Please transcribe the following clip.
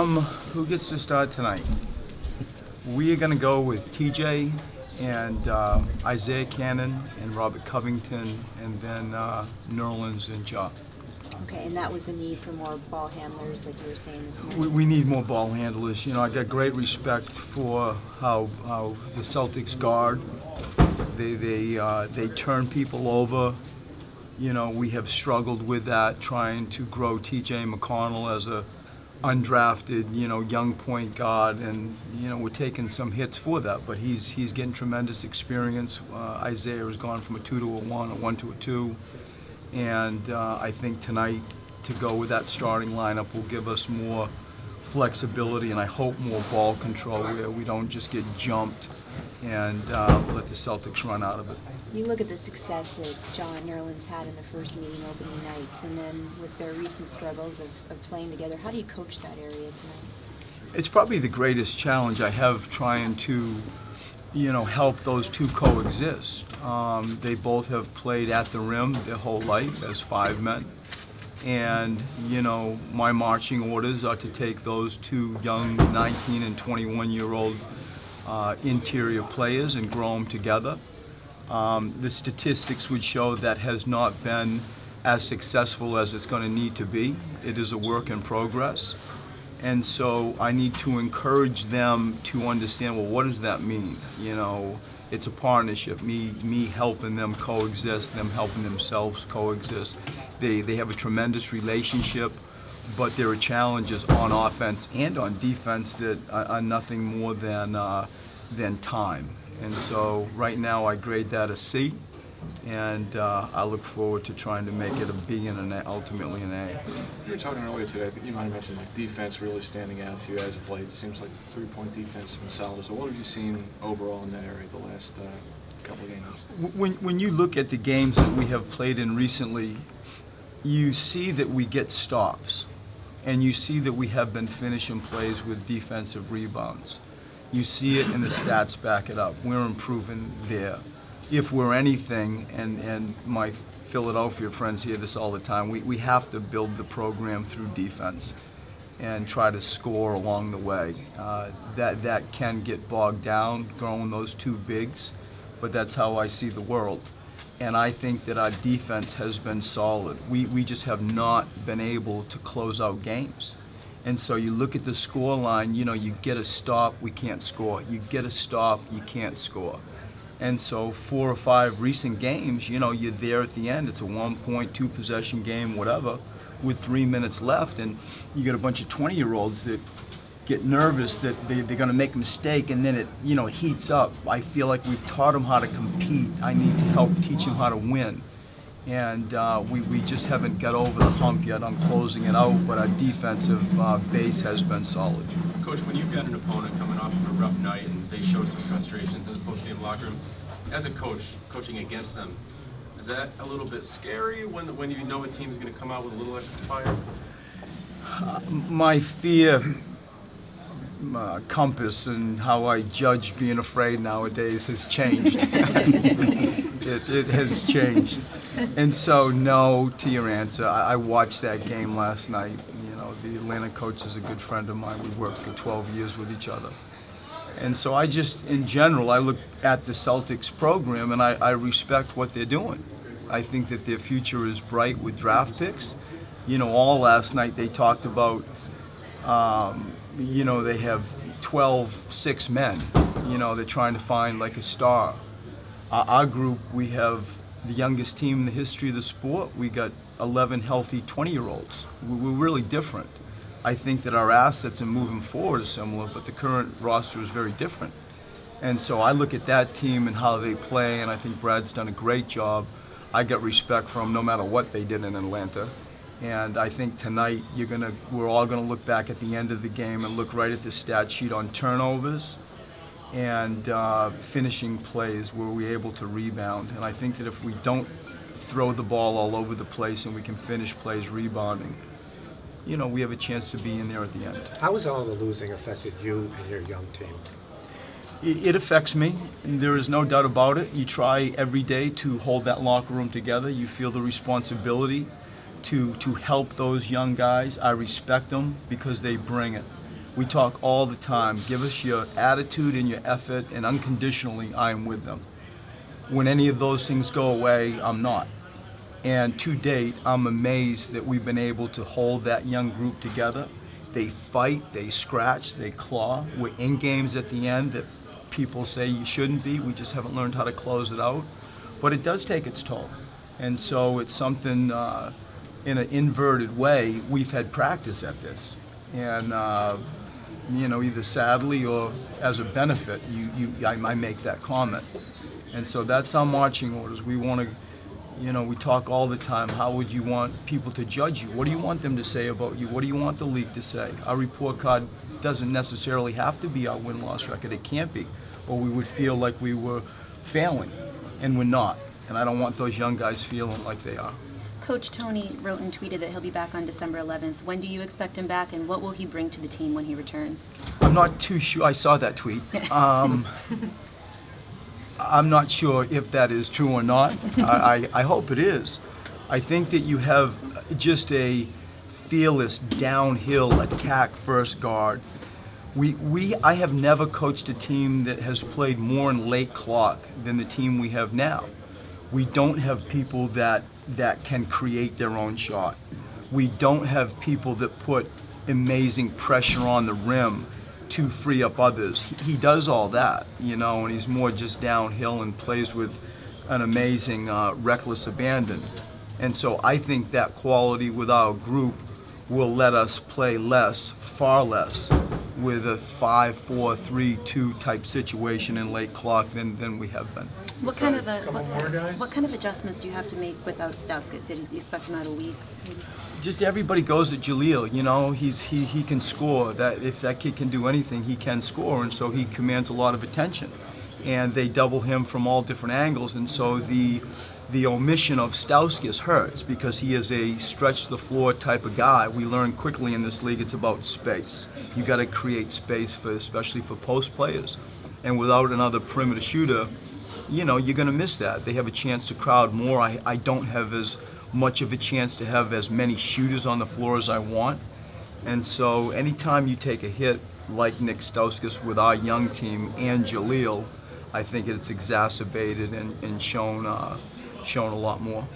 Who gets to start tonight? We are going to go with TJ and Isaiah Cannon and Robert Covington, and then Nerlens and Ja. Okay, and that was the need for more ball handlers, like you were saying this morning? We need more ball handlers. I got great respect for how the Celtics guard. They turn people over. We have struggled with that, trying to grow TJ McConnell as a undrafted, young point guard, and we're taking some hits for that. But he's getting tremendous experience. Isaiah has gone from a 2 to a 1, a 1 to a 2, and I think tonight to go with that starting lineup will give us more flexibility and I hope more ball control where we don't just get jumped and let the Celtics run out of it. You look at the success that John and Nerlens had in the first meeting opening night, and then with their recent struggles of playing together, how do you coach that area tonight? It's probably the greatest challenge I have, trying to help those two coexist. They both have played at the rim their whole life as 5 men. And, my marching orders are to take those two young 19 and 21-year-old interior players and grow them together. The statistics would show that has not been as successful as it's going to need to be. It is a work in progress. And so I need to encourage them to understand, well, what does that mean? It's a partnership, me helping them coexist, them helping themselves coexist. They have a tremendous relationship, but there are challenges on offense and on defense that are nothing more than time. And so right now I grade that a C, and I look forward to trying to make it a B and ultimately an A. You were talking earlier today, I think you might have mentioned defense really standing out to you as of late. It seems like three-point defense has been solid. So what have you seen overall in that area the last couple of games? When you look at the games that we have played in recently, you see that we get stops, and you see that we have been finishing plays with defensive rebounds. You see it, and the stats back it up. We're improving there. If we're anything, and my Philadelphia friends hear this all the time, we have to build the program through defense and try to score along the way. That can get bogged down, growing those two bigs, but that's how I see the world. And I think that our defense has been solid. We just have not been able to close out games. And so you look at the score line, you get a stop, we can't score. You get a stop, you can't score. And so 4 or 5 recent games, you're there at the end. It's a 1-point, 2-possession game, whatever, with 3 minutes left. And you get a bunch of 20-year-olds that get nervous that they're going to make a mistake, and then it heats up. I feel like we've taught them how to compete. I need to help teach them how to win. And we just haven't got over the hump yet on closing it out, but our defensive base has been solid. Coach, when you've got an opponent coming off of a rough night and they showed some frustrations in the post-game locker room, as a coach, coaching against them, is that a little bit scary when you know a team's going to come out with a little extra fire? My fear compass and how I judge being afraid nowadays has changed. It has changed. And so, no to your answer. I watched that game last night. The Atlanta coach is a good friend of mine. We worked for 12 years with each other. And so I just, in general, I look at the Celtics program and I respect what they're doing. I think that their future is bright with draft picks. All last night they talked about, they have 12 6 men. They're trying to find like a star. Our group, we have the youngest team in the history of the sport. We got 11 healthy 20-year-olds. We're really different. I think that our assets and moving forward are similar, but the current roster is very different. And so I look at that team and how they play, and I think Brad's done a great job. I got respect for them no matter what they did in Atlanta. And I think tonight we're all gonna look back at the end of the game and look right at the stat sheet on turnovers and finishing plays where we're able to rebound. And I think that if we don't throw the ball all over the place and we can finish plays rebounding, we have a chance to be in there at the end. How has all the losing affected you and your young team? It affects me, and there is no doubt about it. You try every day to hold that locker room together. You feel the responsibility to help those young guys. I respect them because they bring it. We talk all the time. Give us your attitude and your effort, and unconditionally, I am with them. When any of those things go away, I'm not. And to date, I'm amazed that we've been able to hold that young group together. They fight, they scratch, they claw. We're in games at the end that people say you shouldn't be. We just haven't learned how to close it out. But it does take its toll. And so it's something, in an inverted way, we've had practice at this. And, either sadly or as a benefit, I make that comment. And so that's our marching orders. We want to, we talk all the time, how would you want people to judge you? What do you want them to say about you? What do you want the league to say? Our report card doesn't necessarily have to be our win-loss record. It can't be. Or we would feel like we were failing, and we're not. And I don't want those young guys feeling like they are. Coach Tony wrote and tweeted that he'll be back on December 11th. When do you expect him back, and what will he bring to the team when he returns? I'm not too sure. I saw that tweet. I'm not sure if that is true or not. I hope it is. I think that you have just a fearless downhill attack first guard. I have never coached a team that has played more in late clock than the team we have now. We don't have people that can create their own shot. We don't have people that put amazing pressure on the rim to free up others. He does all that, and he's more just downhill and plays with an amazing reckless abandon. And so I think that quality with our group will let us play less, far less, with a 5-4-3-2 type situation in late clock than we have been. What kind of adjustments do you have to make without Stauskas? Did you expect him out a week? Just everybody goes at Jaleel, he can score. That if that kid can do anything, he can score, and so he commands a lot of attention. And they double him from all different angles, and so the omission of Stauskas hurts because he is a stretch the floor type of guy. We learn quickly in this league it's about space. You got to create space especially for post players. And without another perimeter shooter, you're going to miss that. They have a chance to crowd more. I don't have as much of a chance to have as many shooters on the floor as I want. And so anytime you take a hit like Nick Stauskas with our young team and Jaleel, I think it's exacerbated and shown a lot more.